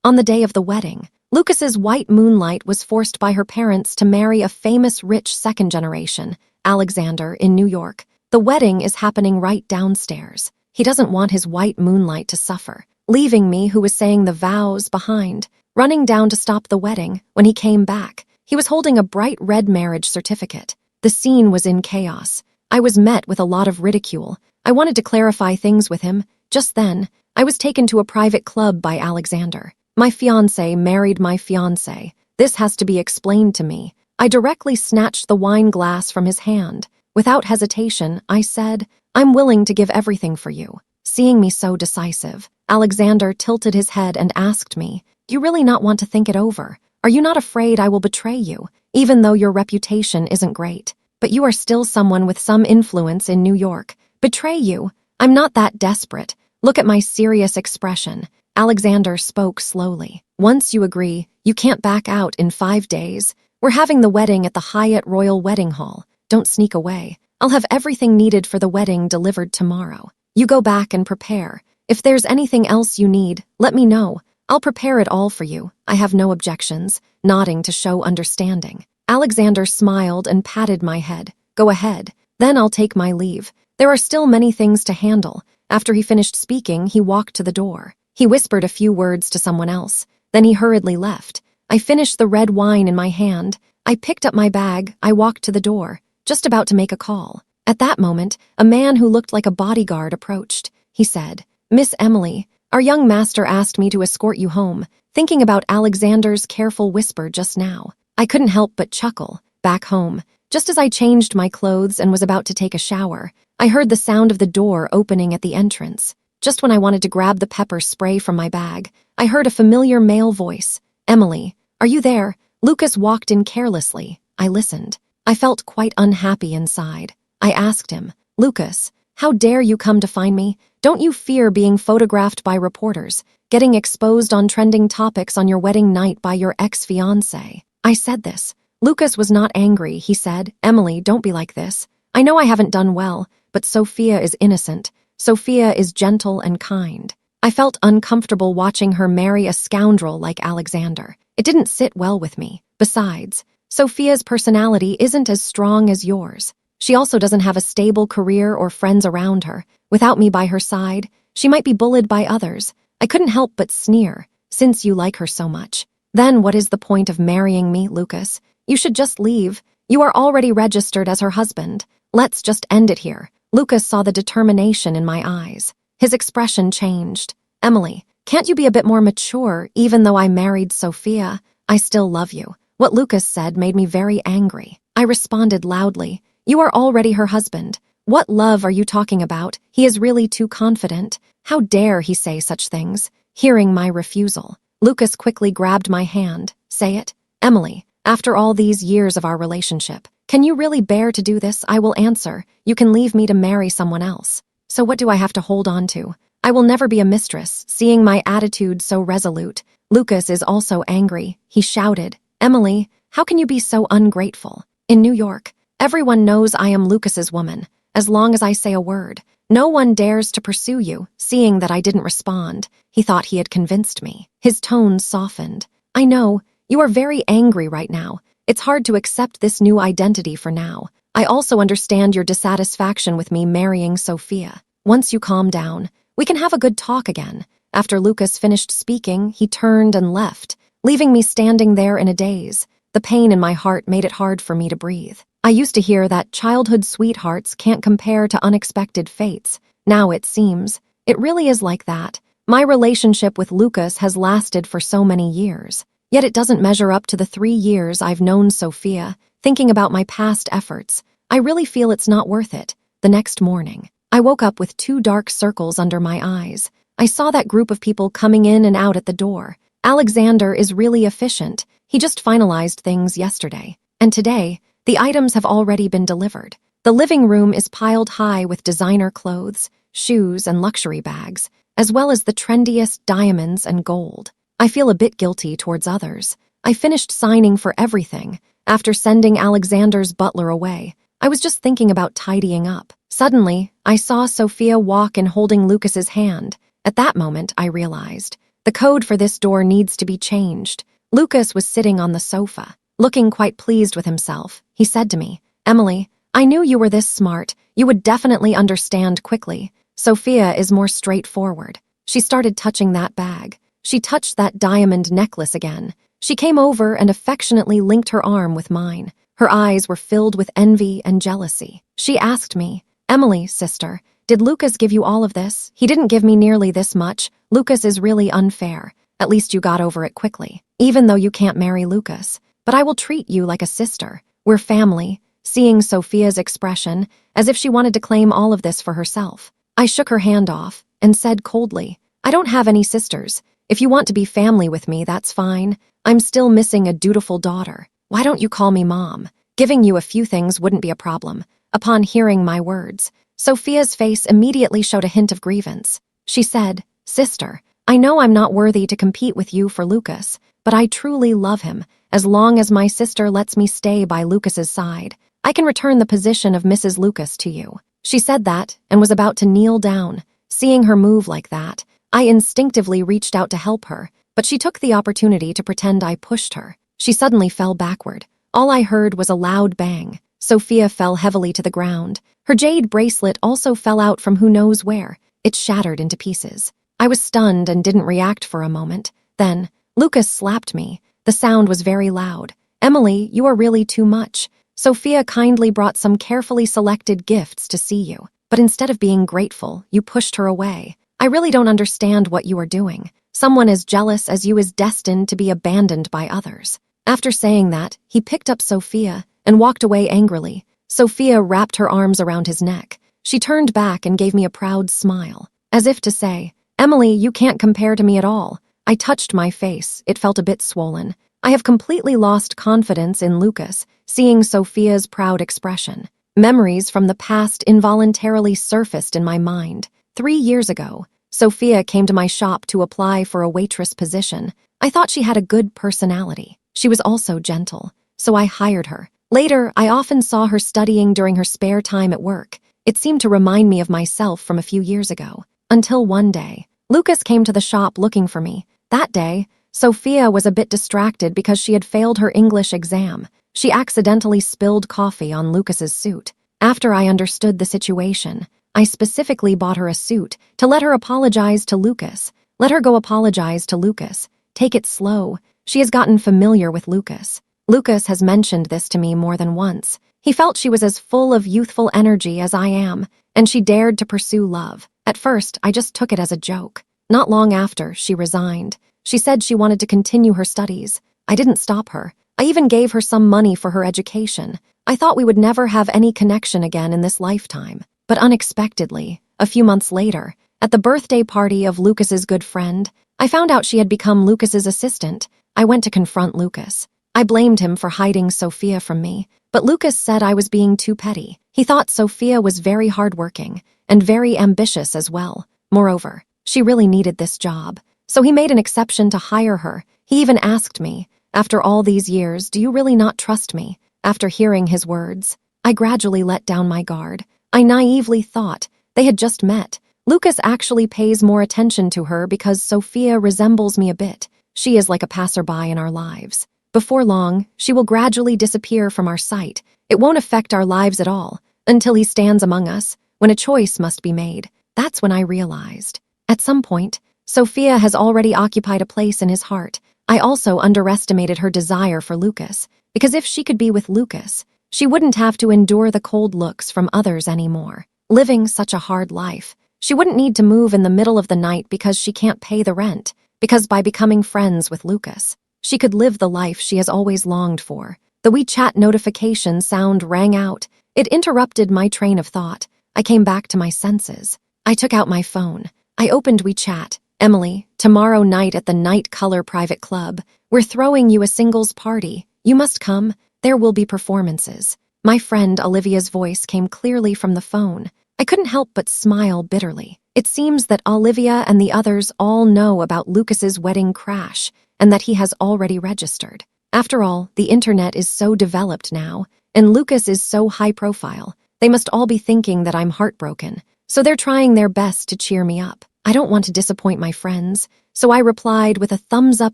On the day of the wedding, Lucas's white moonlight was forced by her parents to marry a famous rich second generation, Alexander, in New York. The wedding is happening right downstairs. He doesn't want his white moonlight to suffer, leaving me, who was saying the vows, behind. Running down to stop the wedding, when he came back, he was holding a bright red marriage certificate. The scene was in chaos. I was met with a lot of ridicule. I wanted to clarify things with him. Just then, I was taken to a private club by Alexander. My fiancé married my fiancé. This has to be explained to me. I directly snatched the wine glass from his hand. Without hesitation, I said, "I'm willing to give everything for you." Seeing me so decisive, Alexander tilted his head and asked me, "Do you really not want to think it over? Are you not afraid I will betray you, even though your reputation isn't great? But you are still someone with some influence in New York. Betray you? I'm not that desperate. Look at my serious expression." Alexander spoke slowly. "Once you agree, you can't back out in 5 days. We're having the wedding at the Hyatt Royal Wedding Hall. Don't sneak away. I'll have everything needed for the wedding delivered tomorrow. You go back and prepare. If there's anything else you need, let me know. I'll prepare it all for you. I have no objections," nodding to show understanding. Alexander smiled and patted my head. "Go ahead. Then I'll take my leave. There are still many things to handle." After he finished speaking, he walked to the door. He whispered a few words to someone else. Then he hurriedly left. I finished the red wine in my hand. I picked up my bag. I walked to the door, just about to make a call. At that moment, a man who looked like a bodyguard approached. He said, "Miss Emily, our young master asked me to escort you home," thinking about Alexander's careful whisper just now. I couldn't help but chuckle. Back home, just as I changed my clothes and was about to take a shower, I heard the sound of the door opening at the entrance. Just when I wanted to grab the pepper spray from my bag, I heard a familiar male voice. "Emily, are you there?" Lucas walked in carelessly. I listened. I felt quite unhappy inside. I asked him, "Lucas, how dare you come to find me? Don't you fear being photographed by reporters, getting exposed on trending topics on your wedding night by your ex-fiancé?" I said this. Lucas was not angry. He said, "Emily, don't be like this. I know I haven't done well, but Sophia is innocent. Sophia is gentle and kind." I felt uncomfortable watching her marry a scoundrel like Alexander. It didn't sit well with me. Besides, Sophia's personality isn't as strong as yours. She also doesn't have a stable career or friends around her. Without me by her side, she might be bullied by others. I couldn't help but sneer, "Since you like her so much. Then what is the point of marrying me, Lucas? You should just leave. You are already registered as her husband. Let's just end it here." Lucas saw the determination in my eyes. His expression changed. "Emily, can't you be a bit more mature? Even though I married Sophia, I still love you." What Lucas said made me very angry. I responded loudly, "You are already her husband. What love are you talking about? He is really too confident. How dare he say such things?" Hearing my refusal, Lucas quickly grabbed my hand. "Say it. Emily, after all these years of our relationship, can you really bear to do this?" I will answer, "You can leave me to marry someone else. So what do I have to hold on to? I will never be a mistress." Seeing my attitude so resolute, Lucas is also angry. He shouted, "Emily, how can you be so ungrateful? In New York, everyone knows I am Lucas's woman. As long as I say a word, no one dares to pursue you." Seeing that I didn't respond, he thought he had convinced me. His tone softened. "I know, you are very angry right now. It's hard to accept this new identity for now. I also understand your dissatisfaction with me marrying Sophia. Once you calm down, we can have a good talk again." After Lucas finished speaking, he turned and left, leaving me standing there in a daze. The pain in my heart made it hard for me to breathe. I used to hear that childhood sweethearts can't compare to unexpected fates. Now it seems, it really is like that. My relationship with Lucas has lasted for so many years. Yet it doesn't measure up to the 3 years I've known Sophia. Thinking about my past efforts, I really feel it's not worth it. The next morning, I woke up with 2 dark circles under my eyes. I saw that group of people coming in and out at the door. Alexander is really efficient. He just finalized things yesterday. And today, the items have already been delivered. The living room is piled high with designer clothes, shoes, and luxury bags, as well as the trendiest diamonds and gold. I feel a bit guilty towards others. I finished signing for everything. After sending Alexander's butler away, I was just thinking about tidying up. Suddenly, I saw Sophia walk in holding Lucas's hand. At that moment, I realized The code for this door needs to be changed. Lucas was sitting on the sofa, looking quite pleased with himself. He said to me, Emily, I knew you were this smart. You would definitely understand quickly. Sophia is more straightforward. She started touching that bag. She touched that diamond necklace again. She came over and affectionately linked her arm with mine. Her eyes were filled with envy and jealousy. She asked me, Emily, sister, did Lucas give you all of this? He didn't give me nearly this much. Lucas is really unfair. At least you got over it quickly, even though you can't marry Lucas. But I will treat you like a sister. We're family. Seeing Sophia's expression, as if she wanted to claim all of this for herself. I shook her hand off and said coldly, I don't have any sisters. If you want to be family with me, that's fine. I'm still missing a dutiful daughter. Why don't you call me Mom? Giving you a few things wouldn't be a problem. Upon hearing my words, Sophia's face immediately showed a hint of grievance. She said, Sister, I know I'm not worthy to compete with you for Lucas, but I truly love him. As long as my sister lets me stay by Lucas's side, I can return the position of Mrs. Lucas to you. She said that and was about to kneel down. Seeing her move like that, I instinctively reached out to help her, but she took the opportunity to pretend I pushed her. She suddenly fell backward. All I heard was a loud bang. Sophia fell heavily to the ground. Her jade bracelet also fell out from who knows where. It shattered into pieces. I was stunned and didn't react for a moment. Then, Lucas slapped me. The sound was very loud. Emily, you are really too much. Sophia kindly brought some carefully selected gifts to see you, but instead of being grateful, you pushed her away. I really don't understand what you are doing. Someone as jealous as you is destined to be abandoned by others. After saying that, he picked up Sophia and walked away angrily. Sophia wrapped her arms around his neck. She turned back and gave me a proud smile, as if to say, Emily, you can't compare to me at all. I touched my face. It felt a bit swollen. I have completely lost confidence in Lucas, seeing Sophia's proud expression. Memories from the past involuntarily surfaced in my mind. 3 years ago, Sophia came to my shop to apply for a waitress position. I thought she had a good personality. She was also gentle, so I hired her. Later, I often saw her studying during her spare time at work. It seemed to remind me of myself from a few years ago. Until one day, Lucas came to the shop looking for me. That day, Sophia was a bit distracted because she had failed her English exam. She accidentally spilled coffee on Lucas's suit. After I understood the situation, I specifically bought her a suit to let her apologize to Lucas. Let her go apologize to Lucas. Take it slow. She has gotten familiar with Lucas. Lucas has mentioned this to me more than once. He felt she was as full of youthful energy as I am, and she dared to pursue love. At first, I just took it as a joke. Not long after, she resigned. She said she wanted to continue her studies. I didn't stop her. I even gave her some money for her education. I thought we would never have any connection again in this lifetime. But unexpectedly, a few months later, at the birthday party of Lucas's good friend, I found out she had become Lucas's assistant. I went to confront Lucas. I blamed him for hiding Sophia from me, but Lucas said I was being too petty. He thought Sophia was very hardworking and very ambitious as well. Moreover, she really needed this job, so he made an exception to hire her. He even asked me, after all these years, do you really not trust me? After hearing his words, I gradually let down my guard. I naively thought they had just met. Lucas actually pays more attention to her because Sophia resembles me a bit. She is like a passerby in our lives. Before long, she will gradually disappear from our sight. It won't affect our lives at all, until he stands among us, when a choice must be made. That's when I realized. At some point, Sophia has already occupied a place in his heart. I also underestimated her desire for Lucas, because if she could be with Lucas, she wouldn't have to endure the cold looks from others anymore. Living such a hard life, she wouldn't need to move in the middle of the night because she can't pay the rent, because by becoming friends with Lucas, she could live the life she has always longed for. The WeChat notification sound rang out. It interrupted my train of thought. I came back to my senses. I took out my phone. I opened WeChat. Emily, tomorrow night at the Night Color Private Club, we're throwing you a singles party. You must come. There will be performances. My friend Olivia's voice came clearly from the phone. I couldn't help but smile bitterly. It seems that Olivia and the others all know about Lucas's wedding crash and that he has already registered. After all, the internet is so developed now, and Lucas is so high profile. They must all be thinking that I'm heartbroken, so they're trying their best to cheer me up. I don't want to disappoint my friends, so I replied with a thumbs-up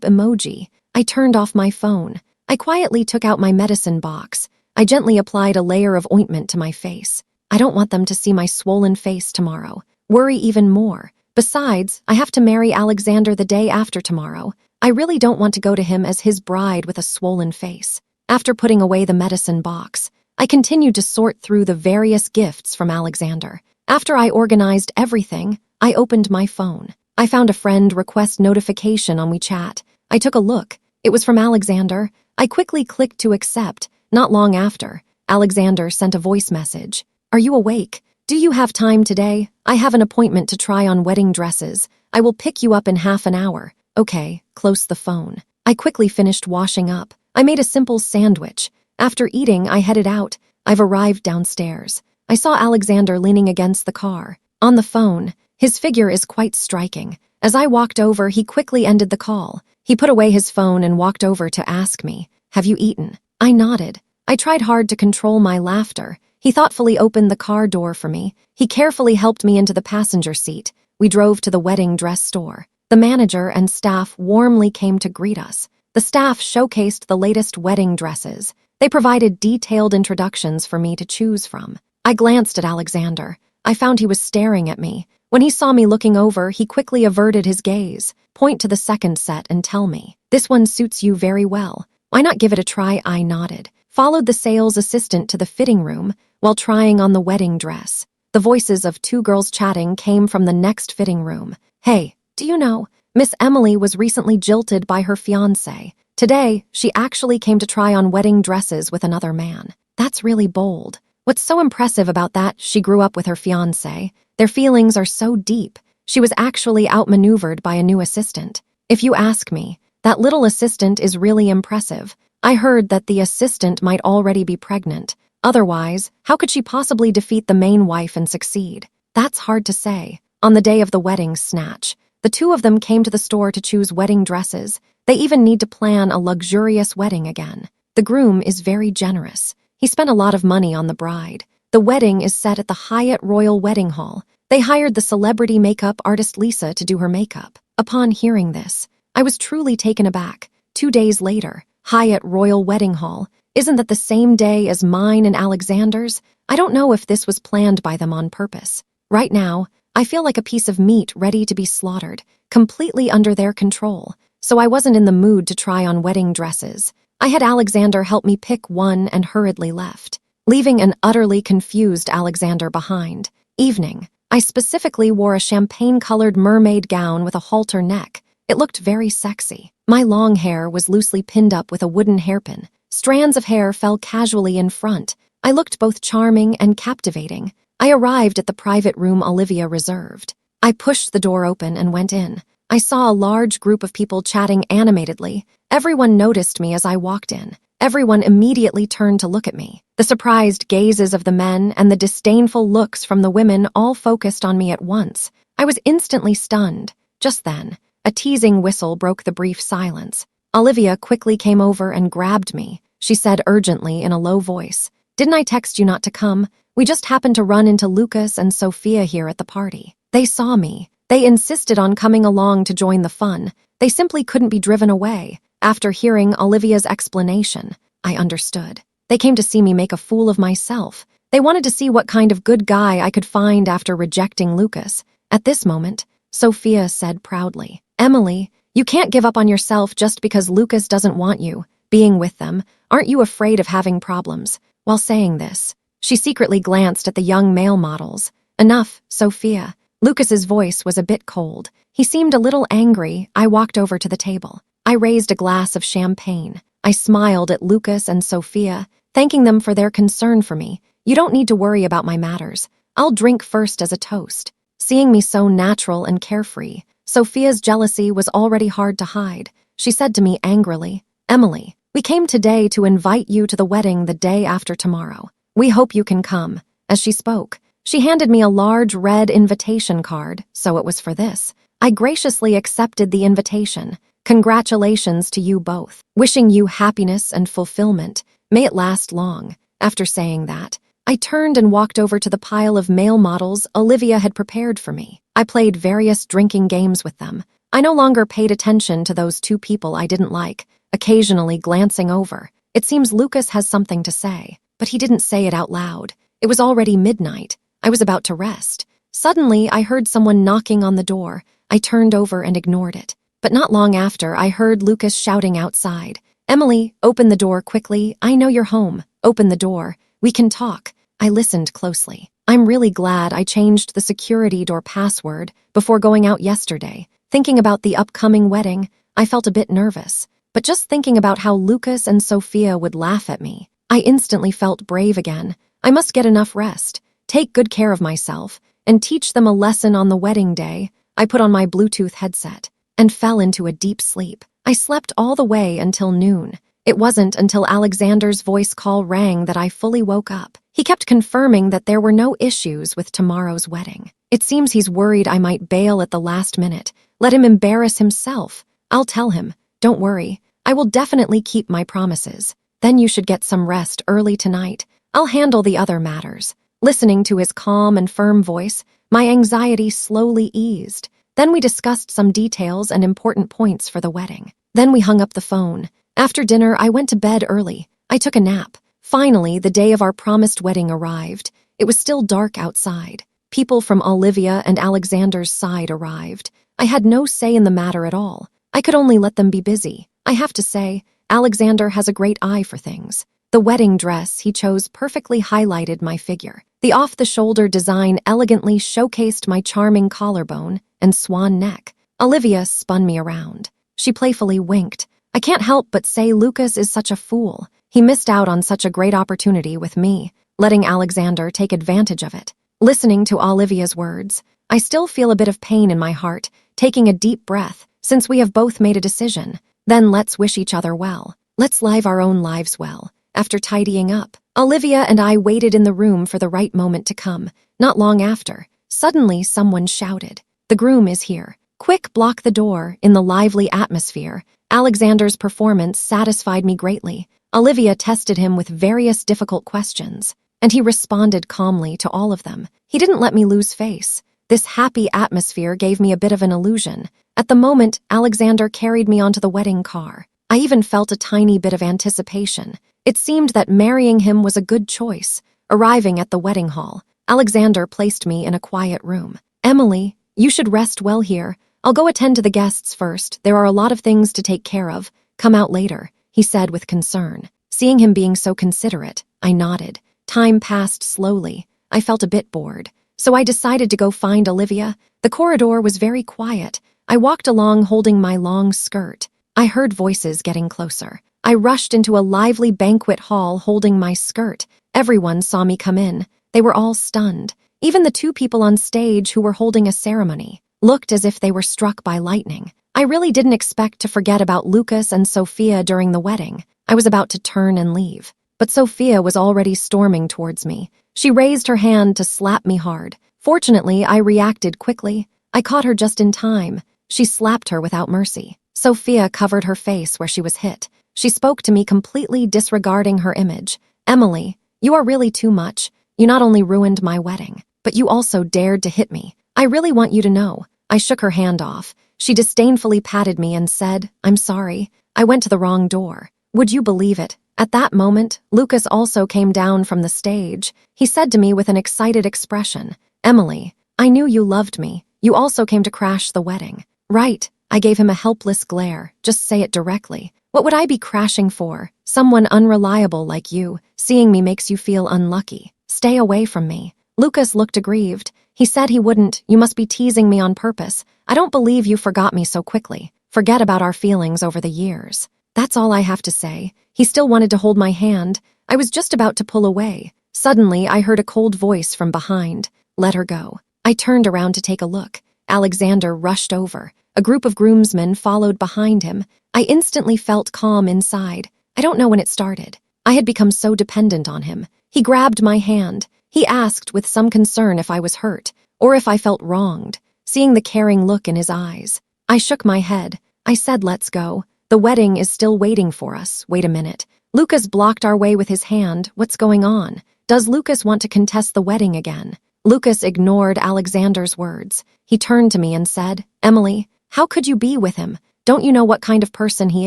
emoji. I turned off my phone. I quietly took out my medicine box. I gently applied a layer of ointment to my face. I don't want them to see my swollen face tomorrow. Worry even more. Besides, I have to marry Alexander the day after tomorrow. I really don't want to go to him as his bride with a swollen face. After putting away the medicine box, I continued to sort through the various gifts from Alexander. After I organized everything, I opened my phone. I found a friend request notification on WeChat. I took a look. It was from Alexander. I quickly clicked to accept. Not long after, Alexander sent a voice message. "Are you awake? Do you have time today? I have an appointment to try on wedding dresses. I will pick you up in half an hour." Okay, close the phone. I quickly finished washing up. I made a simple sandwich. After eating, I headed out. I've arrived downstairs. I saw Alexander leaning against the car. On the phone, his figure is quite striking. As I walked over, he quickly ended the call. He put away his phone and walked over to ask me, "Have you eaten?" I nodded. I tried hard to control my laughter. He thoughtfully opened the car door for me. He carefully helped me into the passenger seat. We drove to the wedding dress store. The manager and staff warmly came to greet us. The staff showcased the latest wedding dresses. They provided detailed introductions for me to choose from. I glanced at Alexander. I found he was staring at me. When he saw me looking over, he quickly averted his gaze. "Point to the second set and tell me. This one suits you very well. Why not give it a try?" I nodded. Followed the sales assistant to the fitting room while trying on the wedding dress. The voices of two girls chatting came from the next fitting room. "Hey, do you know, Miss Emily was recently jilted by her fiancé. Today, she actually came to try on wedding dresses with another man. That's really bold. What's so impressive about that, she grew up with her fiancé. Their feelings are so deep. She was actually outmaneuvered by a new assistant. If you ask me, that little assistant is really impressive. I heard that the assistant might already be pregnant. Otherwise, how could she possibly defeat the main wife and succeed? That's hard to say." On the day of the wedding snatch, the two of them came to the store to choose wedding dresses. They even need to plan a luxurious wedding again. The groom is very generous. He spent a lot of money on the bride. The wedding is set at the Hyatt Royal Wedding Hall. They hired the celebrity makeup artist Lisa to do her makeup. Upon hearing this, I was truly taken aback. 2 days later, Hyatt Royal Wedding Hall. Isn't that the same day as mine and Alexander's? I don't know if this was planned by them on purpose. Right now, I feel like a piece of meat ready to be slaughtered, completely under their control, so I wasn't in the mood to try on wedding dresses. I had Alexander help me pick one and hurriedly left, leaving an utterly confused Alexander behind. Evening, I specifically wore a champagne-colored mermaid gown with a halter neck. It looked very sexy. My long hair was loosely pinned up with a wooden hairpin. Strands of hair fell casually in front. I looked both charming and captivating. I arrived at the private room Olivia reserved. I pushed the door open and went in. I saw a large group of people chatting animatedly. Everyone noticed me as I walked in. Everyone immediately turned to look at me. The surprised gazes of the men and the disdainful looks from the women all focused on me at once. I was instantly stunned. Just then, a teasing whistle broke the brief silence. Olivia quickly came over and grabbed me. She said urgently in a low voice, "Didn't I text you not to come? We just happened to run into Lucas and Sophia here at the party. They saw me. They insisted on coming along to join the fun. They simply couldn't be driven away." After hearing Olivia's explanation, I understood. They came to see me make a fool of myself. They wanted to see what kind of good guy I could find after rejecting Lucas. At this moment, Sophia said proudly, "Emily, you can't give up on yourself just because Lucas doesn't want you. Being with them, aren't you afraid of having problems?" While saying this, she secretly glanced at the young male models. "Enough, Sophia." Lucas's voice was a bit cold. He seemed a little angry. I walked over to the table. I raised a glass of champagne. I smiled at Lucas and Sophia, thanking them for their concern for me. "You don't need to worry about my matters. I'll drink first as a toast." Seeing me so natural and carefree, Sophia's jealousy was already hard to hide. She said to me angrily, "Emily, we came today to invite you to the wedding the day after tomorrow. We hope you can come." As she spoke, she handed me a large red invitation card, so it was for this. I graciously accepted the invitation. "Congratulations to you both. Wishing you happiness and fulfillment. May it last long." After saying that, I turned and walked over to the pile of male models Olivia had prepared for me. I played various drinking games with them. I no longer paid attention to those two people I didn't like, occasionally glancing over. It seems Lucas has something to say, but he didn't say it out loud. It was already midnight. I was about to rest. Suddenly, I heard someone knocking on the door. I turned over and ignored it. But not long after, I heard Lucas shouting outside. "Emily, open the door quickly. I know you're home. Open the door. We can talk." I listened closely. I'm really glad I changed the security door password before going out yesterday. Thinking about the upcoming wedding, I felt a bit nervous. But just thinking about how Lucas and Sophia would laugh at me, I instantly felt brave again. I must get enough rest, take good care of myself, and teach them a lesson on the wedding day. I put on my Bluetooth headset and fell into a deep sleep. I slept all the way until noon. It wasn't until Alexander's voice call rang that I fully woke up. He kept confirming that there were no issues with tomorrow's wedding. It seems he's worried I might bail at the last minute. Let him embarrass himself. I'll tell him. Don't worry. I will definitely keep my promises. Then you should get some rest early tonight. I'll handle the other matters. Listening to his calm and firm voice, my anxiety slowly eased. Then we discussed some details and important points for the wedding. Then we hung up the phone. After dinner, I went to bed early. I took a nap. Finally, the day of our promised wedding arrived. It was still dark outside. People from Olivia and Alexander's side arrived. I had no say in the matter at all. I could only let them be busy. I have to say, Alexander has a great eye for things. The wedding dress he chose perfectly highlighted my figure. The off-the-shoulder design elegantly showcased my charming collarbone and swan neck. Olivia spun me around. She playfully winked. I can't help but say Lucas is such a fool. He missed out on such a great opportunity with me, letting Alexander take advantage of it. Listening to Olivia's words, I still feel a bit of pain in my heart, taking a deep breath, since we have both made a decision. Then let's wish each other well. Let's live our own lives well. After tidying up, Olivia and I waited in the room for the right moment to come. Not long after, suddenly someone shouted, "The groom is here. Quick, block the door." In the lively atmosphere, Alexander's performance satisfied me greatly. Olivia tested him with various difficult questions, and he responded calmly to all of them. He didn't let me lose face. This happy atmosphere gave me a bit of an illusion. At the moment, Alexander carried me onto the wedding car. I even felt a tiny bit of anticipation. It seemed that marrying him was a good choice. Arriving at the wedding hall, Alexander placed me in a quiet room. "Emily, you should rest well here. I'll go attend to the guests first. There are a lot of things to take care of. Come out later," he said with concern. Seeing him being so considerate, I nodded. Time passed slowly. I felt a bit bored, so I decided to go find Olivia. The corridor was very quiet. I walked along holding my long skirt. I heard voices getting closer. I rushed into a lively banquet hall holding my skirt. Everyone saw me come in. They were all stunned. Even the two people on stage who were holding a ceremony looked as if they were struck by lightning. I really didn't expect to forget about Lucas and Sophia during the wedding. I was about to turn and leave, but Sophia was already storming towards me. She raised her hand to slap me hard. Fortunately, I reacted quickly. I caught her just in time. She slapped her without mercy. Sophia covered her face where she was hit. She spoke to me completely disregarding her image. "Emily, you are really too much. You not only ruined my wedding, but you also dared to hit me. I really want you to know." I shook her hand off. She disdainfully patted me and said, "I'm sorry. I went to the wrong door." Would you believe it? At that moment, Lucas also came down from the stage. He said to me with an excited expression, "Emily, I knew you loved me. You also came to crash the wedding." "Right." I gave him a helpless glare. "Just say it directly. What would I be crashing for? Someone unreliable like you. Seeing me makes you feel unlucky. Stay away from me." Lucas looked aggrieved. He said he wouldn't. "You must be teasing me on purpose. I don't believe you forgot me so quickly. Forget about our feelings over the years." That's all I have to say. He still wanted to hold my hand. I was just about to pull away. Suddenly, I heard a cold voice from behind. "Let her go." I turned around to take a look. Alexander rushed over. A group of groomsmen followed behind him. I instantly felt calm inside. I don't know when it started. I had become so dependent on him. He grabbed my hand. He asked with some concern if I was hurt, or if I felt wronged. Seeing the caring look in his eyes, I shook my head. I said, "Let's go. The wedding is still waiting for us." "Wait a minute." Lucas blocked our way with his hand. "What's going on? Does Lucas want to contest the wedding again?" Lucas ignored Alexander's words. He turned to me and said, "Emily, How could you be with him? Don't you know what kind of person he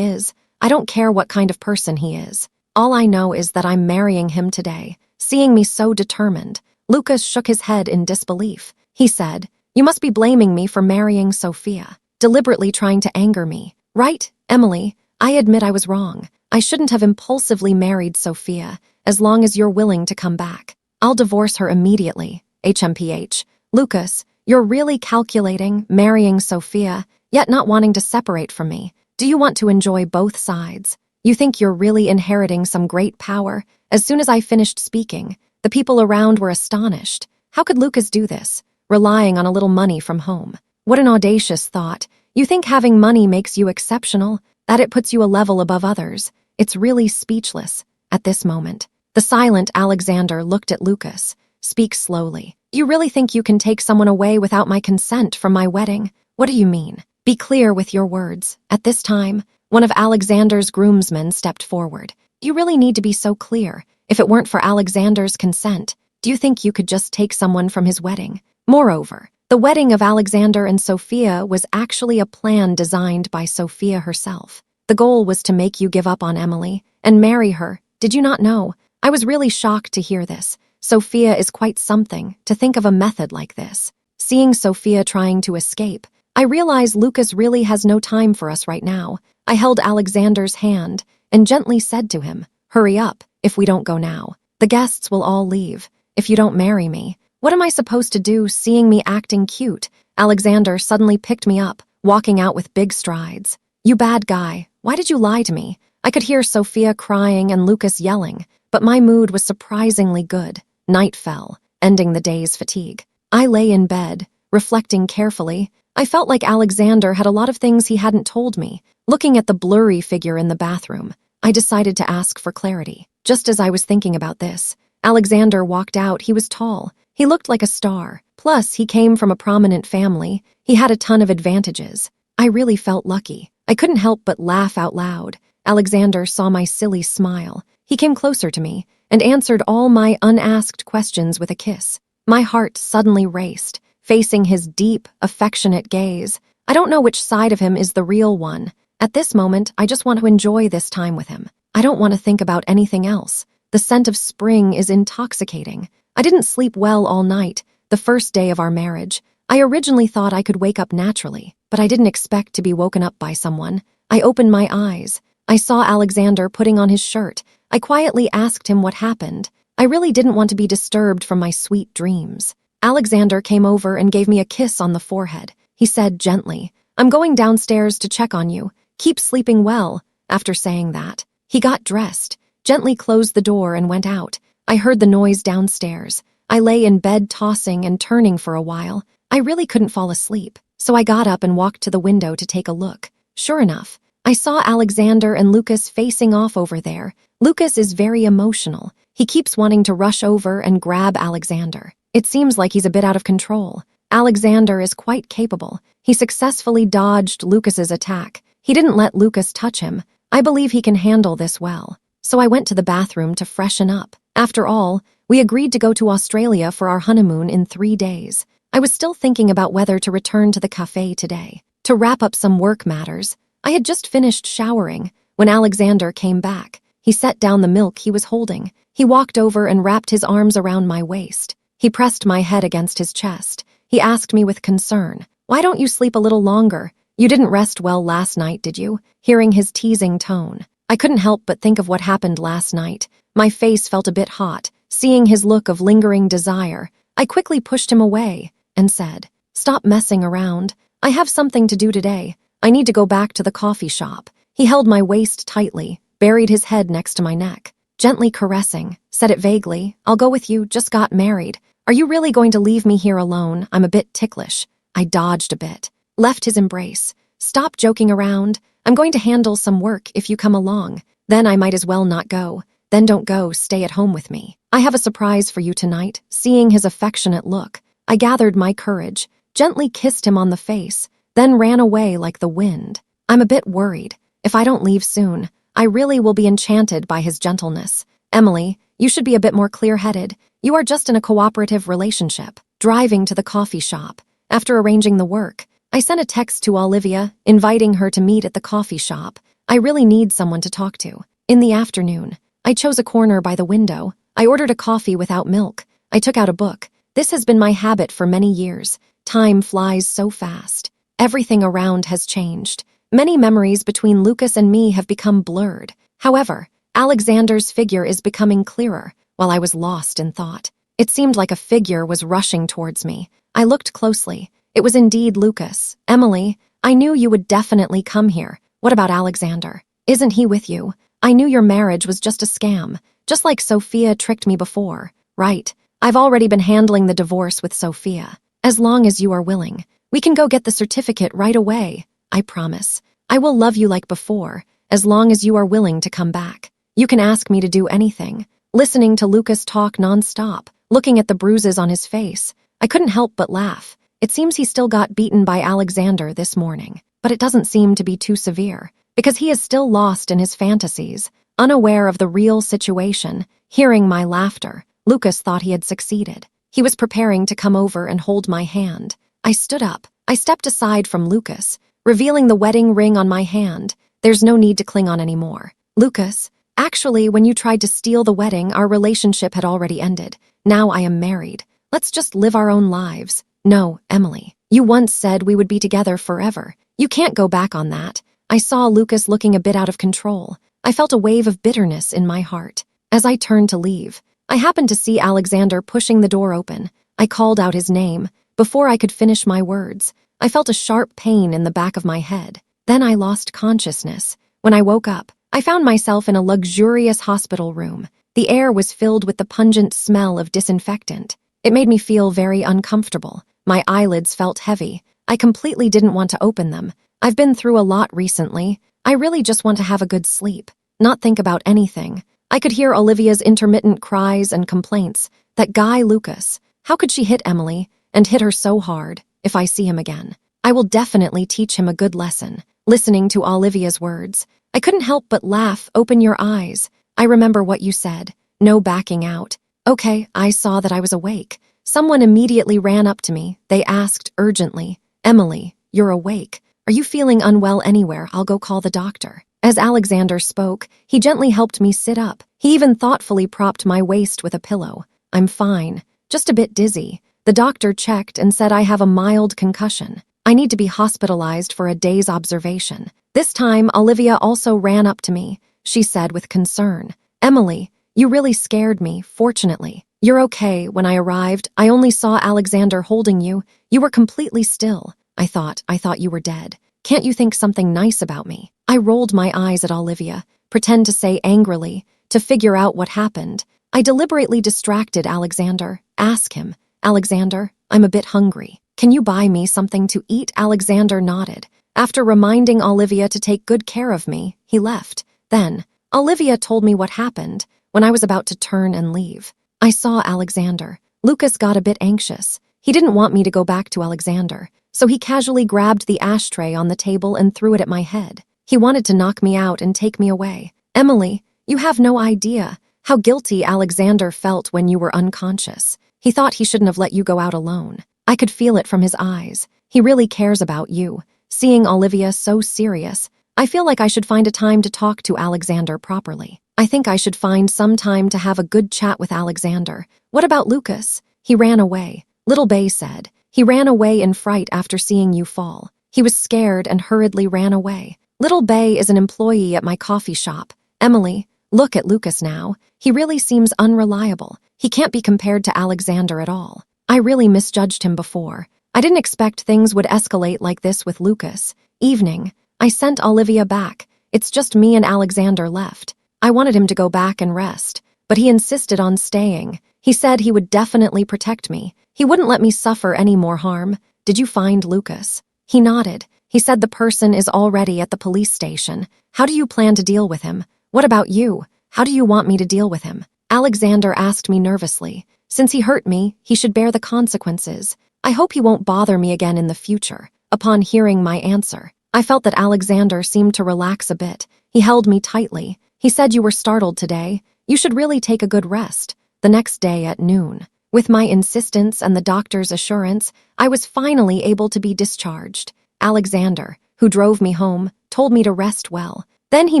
is? I don't care what kind of person he is. All I know is that I'm marrying him today. Seeing me so determined, Lucas shook his head in disbelief. He said, "You must be blaming me for marrying Sophia, deliberately trying to anger me. Right, Emily? I admit I was wrong. I shouldn't have impulsively married Sophia, as long as you're willing to come back. I'll divorce her immediately. HMPH. Lucas, you're really calculating marrying Sophia, yet not wanting to separate from me. Do you want to enjoy both sides? You think you're really inheriting some great power?" As soon as I finished speaking, the people around were astonished. How could Lucas do this, relying on a little money from home? What an audacious thought. You think having money makes you exceptional, that it puts you a level above others. It's really speechless. At this moment, the silent Alexander looked at Lucas. "Speak slowly. You really think you can take someone away without my consent from my wedding? What do you mean? Be clear with your words." At this time, one of Alexander's groomsmen stepped forward. "You really need to be so clear. If it weren't for Alexander's consent, do you think you could just take someone from his wedding? Moreover, the wedding of Alexander and Sophia was actually a plan designed by Sophia herself. The goal was to make you give up on Emily and marry her. Did you not know?" I was really shocked to hear this. Sophia is quite something, to think of a method like this. Seeing Sophia trying to escape, I realize Lucas really has no time for us right now. I held Alexander's hand and gently said to him, "Hurry up, if we don't go now. The guests will all leave. If you don't marry me, what am I supposed to do?" Seeing me acting cute, Alexander suddenly picked me up, walking out with big strides. "You bad guy, why did you lie to me?" I could hear Sophia crying and Lucas yelling, but my mood was surprisingly good. Night fell, ending the day's fatigue. I lay in bed, reflecting carefully. I felt like Alexander had a lot of things he hadn't told me. Looking at the blurry figure in the bathroom, I decided to ask for clarity. Just as I was thinking about this, Alexander walked out. He was tall. He looked like a star. Plus, he came from a prominent family. He had a ton of advantages. I really felt lucky. I couldn't help but laugh out loud. Alexander saw my silly smile. He came closer to me and answered all my unasked questions with a kiss. My heart suddenly raced, facing his deep, affectionate gaze. I don't know which side of him is the real one. At this moment, I just want to enjoy this time with him. I don't want to think about anything else. The scent of spring is intoxicating. I didn't sleep well all night, the first day of our marriage. I originally thought I could wake up naturally, but I didn't expect to be woken up by someone. I opened my eyes. I saw Alexander putting on his shirt. I quietly asked him what happened. I really didn't want to be disturbed from my sweet dreams. Alexander came over and gave me a kiss on the forehead. He said gently, "I'm going downstairs to check on you. Keep sleeping well." After saying that, he got dressed, gently closed the door and went out. I heard the noise downstairs. I lay in bed tossing and turning for a while. I really couldn't fall asleep, so I got up and walked to the window to take a look. Sure enough, I saw Alexander and Lucas facing off over there. Lucas is very emotional. He keeps wanting to rush over and grab Alexander. It seems like he's a bit out of control. Alexander is quite capable. He successfully dodged Lucas's attack. He didn't let Lucas touch him. I believe he can handle this well. So I went to the bathroom to freshen up. After all, we agreed to go to Australia for our honeymoon in 3 days. I was still thinking about whether to return to the cafe today. To wrap up some work matters, I had just finished showering when Alexander came back. He set down the milk he was holding. He walked over and wrapped his arms around my waist. He pressed my head against his chest. He asked me with concern, "Why don't you sleep a little longer? You didn't rest well last night, did you?" Hearing his teasing tone, I couldn't help but think of what happened last night. My face felt a bit hot. Seeing his look of lingering desire, I quickly pushed him away and said, "Stop messing around. I have something to do today. I need to go back to the coffee shop." He held my waist tightly, buried his head next to my neck, gently caressing, said it vaguely, "I'll go with you, just got married. Are you really going to leave me here alone? I'm a bit ticklish." I dodged a bit, left his embrace. "Stop joking around. I'm going to handle some work if you come along. Then I might as well not go. Then don't go, stay at home with me. I have a surprise for you tonight." Seeing his affectionate look, I gathered my courage, gently kissed him on the face, then ran away like the wind. I'm a bit worried. If I don't leave soon, I really will be enchanted by his gentleness. "Emily, you should be a bit more clear-headed. You are just in a cooperative relationship." Driving to the coffee shop, after arranging the work, I sent a text to Olivia, inviting her to meet at the coffee shop. I really need someone to talk to. In the afternoon, I chose a corner by the window. I ordered a coffee without milk. I took out a book. This has been my habit for many years. Time flies so fast. Everything around has changed. Many memories between Lucas and me have become blurred. However, Alexander's figure is becoming clearer, while I was lost in thought. It seemed like a figure was rushing towards me. I looked closely. It was indeed Lucas. Emily, I knew you would definitely come here. What about Alexander? Isn't he with you? I knew your marriage was just a scam, just like Sophia tricked me before. Right. I've already been handling the divorce with Sophia. As long as you are willing, we can go get the certificate right away. I promise. I will love you like before, as long as you are willing to come back. You can ask me to do anything. Listening to Lucas talk nonstop, looking at the bruises on his face, I couldn't help but laugh. It seems he still got beaten by Alexander this morning, but it doesn't seem to be too severe, because he is still lost in his fantasies, unaware of the real situation. Hearing my laughter, Lucas thought he had succeeded. He was preparing to come over and hold my hand. I stood up. I stepped aside from Lucas, revealing the wedding ring on my hand. There's no need to cling on anymore. Lucas, actually, when you tried to steal the wedding, our relationship had already ended. Now I am married. Let's just live our own lives. No, Emily. You once said we would be together forever. You can't go back on that. I saw Lucas looking a bit out of control. I felt a wave of bitterness in my heart. As I turned to leave, I happened to see Alexander pushing the door open. I called out his name. Before I could finish my words, I felt a sharp pain in the back of my head. Then I lost consciousness. When I woke up, I found myself in a luxurious hospital room. The air was filled with the pungent smell of disinfectant. It made me feel very uncomfortable. My eyelids felt heavy. I completely didn't want to open them. I've been through a lot recently. I really just want to have a good sleep, not think about anything. I could hear Olivia's intermittent cries and complaints. That guy, Lucas, how could she hit Emily, and hit her so hard? If I see him again, I will definitely teach him a good lesson. Listening to Olivia's words, I couldn't help but laugh. Open your eyes. I remember what you said. No backing out. Okay, I saw that I was awake. Someone immediately ran up to me. They asked urgently, Emily, you're awake. Are you feeling unwell anywhere? I'll go call the doctor. As Alexander spoke, he gently helped me sit up. He even thoughtfully propped my waist with a pillow. I'm fine, just a bit dizzy. The doctor checked and said I have a mild concussion. I need to be hospitalized for a day's observation. This time, Olivia also ran up to me. She said with concern, Emily, you really scared me, fortunately. You're okay. When I arrived, I only saw Alexander holding you. You were completely still. I thought you were dead. Can't you think something nice about me? I rolled my eyes at Olivia, pretend to say angrily, to figure out what happened. I deliberately distracted Alexander. Ask him, Alexander, I'm a bit hungry. Can you buy me something to eat? Alexander nodded. After reminding Olivia to take good care of me, he left. Then, Olivia told me what happened when I was about to turn and leave. I saw Alexander. Lucas got a bit anxious. He didn't want me to go back to Alexander, so he casually grabbed the ashtray on the table and threw it at my head. He wanted to knock me out and take me away. Emily, you have no idea how guilty Alexander felt when you were unconscious. He thought he shouldn't have let you go out alone. I could feel it from his eyes. He really cares about you. Seeing Olivia so serious, I feel like I should find a time to talk to Alexander properly. I think I should find some time to have a good chat with Alexander. What about Lucas? He ran away. Little Bay said. He ran away in fright after seeing you fall. He was scared and hurriedly ran away. Little Bay is an employee at my coffee shop. Emily, look at Lucas now. He really seems unreliable. He can't be compared to Alexander at all. I really misjudged him before. I didn't expect things would escalate like this with Lucas. Evening, I sent Olivia back. It's just me and Alexander left. I wanted him to go back and rest, but he insisted on staying. He said he would definitely protect me. He wouldn't let me suffer any more harm. Did you find Lucas? He nodded. He said the person is already at the police station. How do you plan to deal with him? What about you? How do you want me to deal with him? Alexander asked me nervously. Since he hurt me, he should bear the consequences. I hope he won't bother me again in the future. Upon hearing my answer, I felt that Alexander seemed to relax a bit. He held me tightly. He said you were startled today. You should really take a good rest. The next day at noon, with my insistence and the doctor's assurance, I was finally able to be discharged. Alexander, who drove me home, told me to rest well. Then he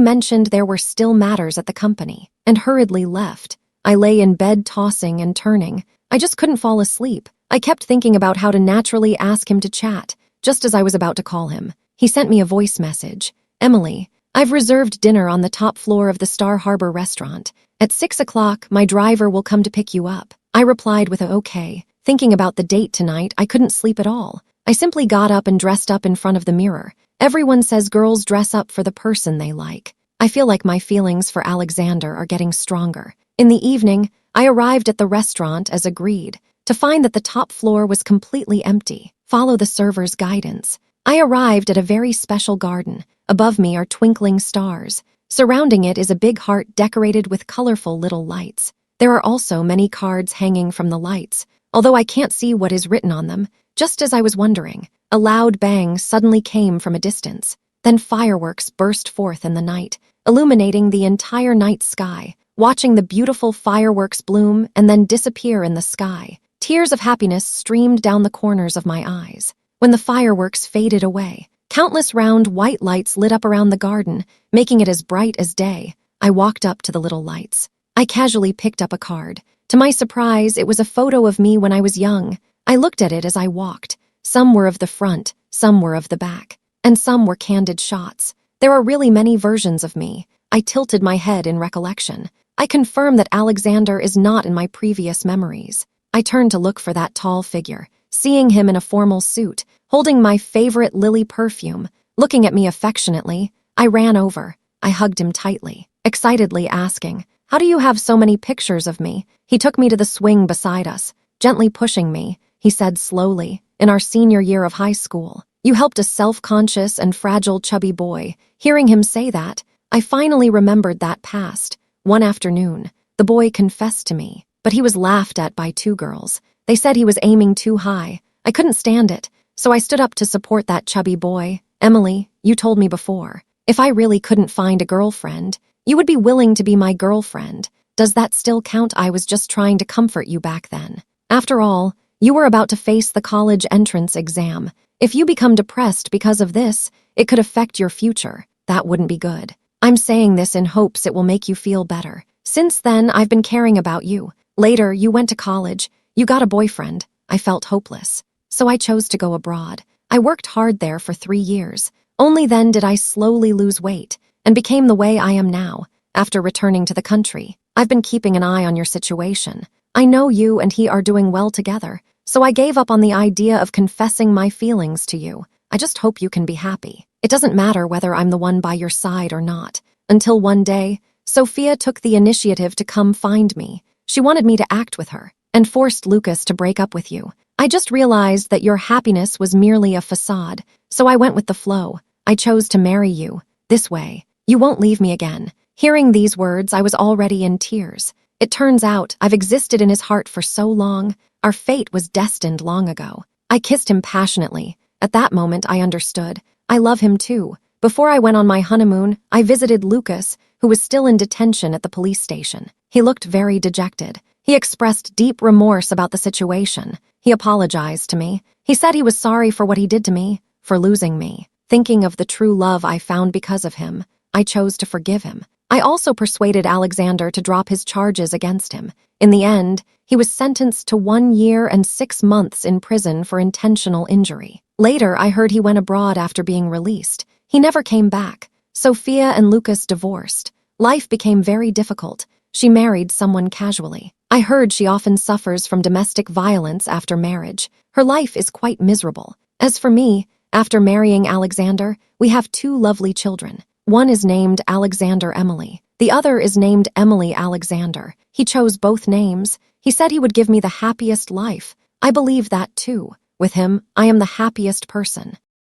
mentioned there were still matters at the company, and hurriedly left. I lay in bed tossing and turning. I just couldn't fall asleep. I kept thinking about how to naturally ask him to chat, just as I was about to call him. He sent me a voice message. Emily, I've reserved dinner on the top floor of the Star Harbor restaurant. At 6 o'clock, my driver will come to pick you up. I replied with a okay. Thinking about the date tonight, I couldn't sleep at all. I simply got up and dressed up in front of the mirror. Everyone says girls dress up for the person they like. I feel like my feelings for Alexander are getting stronger. In the evening, I arrived at the restaurant as agreed, to find that the top floor was completely empty. Follow the server's guidance. I arrived at a very special garden. Above me are twinkling stars. Surrounding it is a big heart decorated with colorful little lights. There are also many cards hanging from the lights, although I can't see what is written on them. Just as I was wondering, a loud bang suddenly came from a distance. Then fireworks burst forth in the night, illuminating the entire night sky. Watching the beautiful fireworks bloom and then disappear in the sky, tears of happiness streamed down the corners of my eyes. When the fireworks faded away, countless round white lights lit up around the garden, making it as bright as day. I walked up to the little lights. I casually picked up a card. To my surprise, it was a photo of me when I was young. I looked at it as I walked. Some were of the front, some were of the back, and some were candid shots. There are really many versions of me. I tilted my head in recollection. I confirm that Alexander is not in my previous memories. I turned to look for that tall figure, seeing him in a formal suit, holding my favorite Lily perfume, looking at me affectionately. I ran over. I hugged him tightly, excitedly asking, "How do you have so many pictures of me?" He took me to the swing beside us, gently pushing me. He said slowly, "In our senior year of high school, you helped a self-conscious and fragile chubby boy." Hearing him say that, I finally remembered that past. One afternoon, the boy confessed to me, but he was laughed at by two girls. They said he was aiming too high. I couldn't stand it, so I stood up to support that chubby boy. "Emily, you told me before, if I really couldn't find a girlfriend, you would be willing to be my girlfriend. Does that still count?" I was just trying to comfort you back then. After all, you were about to face the college entrance exam. If you become depressed because of this, it could affect your future. That wouldn't be good. I'm saying this in hopes it will make you feel better. Since then, I've been caring about you. Later, you went to college. You got a boyfriend. I felt hopeless. So I chose to go abroad. I worked hard there for 3 years. Only then did I slowly lose weight and became the way I am now. After returning to the country, I've been keeping an eye on your situation. I know you and he are doing well together, so I gave up on the idea of confessing my feelings to you. I just hope you can be happy. It doesn't matter whether I'm the one by your side or not. Until one day, Sophia took the initiative to come find me. She wanted me to act with her and forced Lucas to break up with you. I just realized that your happiness was merely a facade, so I went with the flow. I chose to marry you. This way, you won't leave me again. Hearing these words, I was already in tears. It turns out I've existed in his heart for so long. Our fate was destined long ago. I kissed him passionately. At that moment, I understood. I love him too. Before I went on my honeymoon, I visited Lucas, who was still in detention at the police station. He looked very dejected. He expressed deep remorse about the situation. He apologized to me. He said he was sorry for what he did to me, for losing me. Thinking of the true love I found because of him, I chose to forgive him. I also persuaded Alexander to drop his charges against him. In the end, he was sentenced to 1 year and 6 months in prison for intentional injury. Later, I heard he went abroad after being released. He never came back. Sophia and Lucas divorced. Life became very difficult. She married someone casually. I heard she often suffers from domestic violence after marriage. Her life is quite miserable. As for me, after marrying Alexander, we have 2 lovely children. One is named Alexander Emily. The other is named Emily Alexander. He chose both names. He said he would give me the happiest life. I believe that too. With him, I am the happiest person.